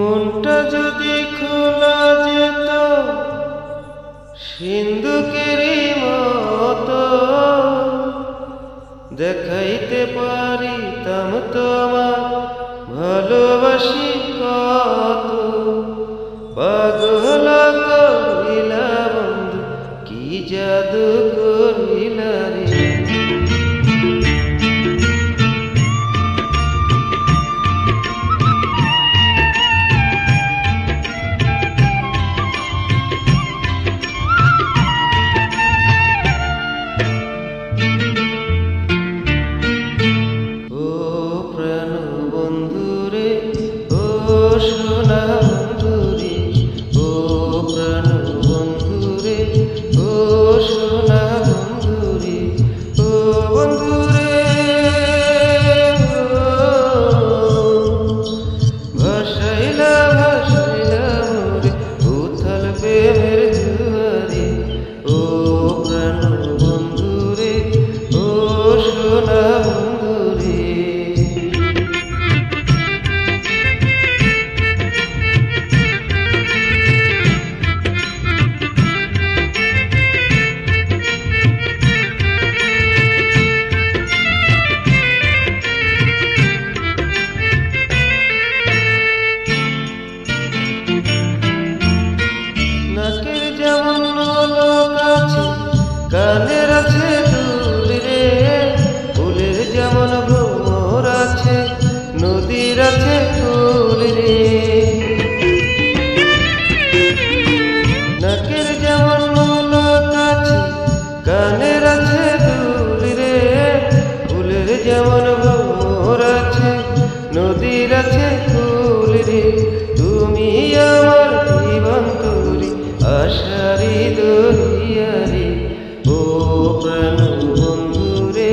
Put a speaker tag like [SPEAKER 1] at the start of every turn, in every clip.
[SPEAKER 1] মনটা যদি খোলা যেত সিন্ধুকেরই মতো, দেখাইতে পারিতাম তোমার ভালোবাসি কত। পাগল করিলা বন্ধু, কি জাদু করিলা রে। সোনা বন্ধুরে, ও প্রাণ বন্ধুরে, ও সোনা বন্ধুরে, ও বন্ধুরে। ভাসাইলা ভাসাইলা মোরে উথাল প্রেমের জুয়ারে, ও প্রাণ বন্ধুরে, ও সোনা বন্ধুরে। নাকের যেমন নলক আছে, কানের আছে দুল রে, ফুলের যেমন ভ্রমর আছে, নদীর আছে ফুল রে। নাকের যেমন নলক আছে, কানের আছে দুল রে, ফুলের যেমন ভ্রমর আছে, নদীর আছে ফুল রে। তুমি আমার জীবন তরি আশারি দরিয়ারে, ও প্রাণ বন্ধুরে,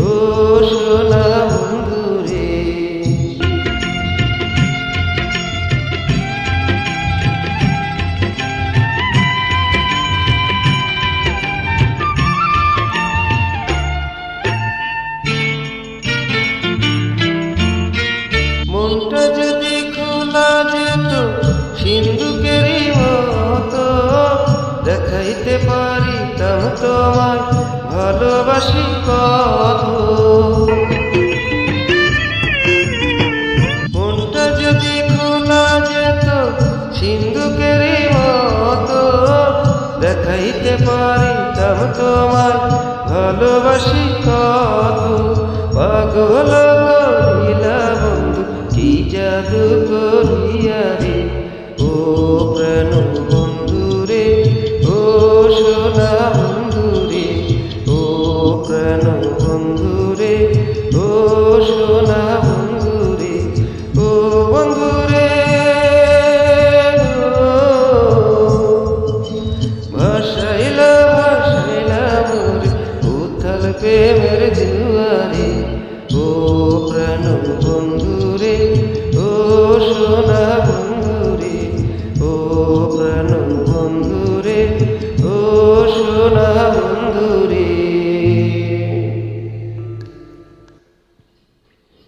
[SPEAKER 1] ও সোনা বন্ধুরে। মনটা যদি খোলা যেত সিন্ধুকেরই মতো, দেখাইতে পারিতাম তোমায় ভালোবাসি কত। মনটা যদি খোলা যেত সিন্ধুকেরই মতো, দেখাইতে পারিতাম তোমায় ভালোবাসি কত। পাগল করিলা বন্ধু, কি জাদু করিয়া রে, ও প্রাণ বন্ধুরে, ও সোনা বন্ধুরে, ও প্রাণ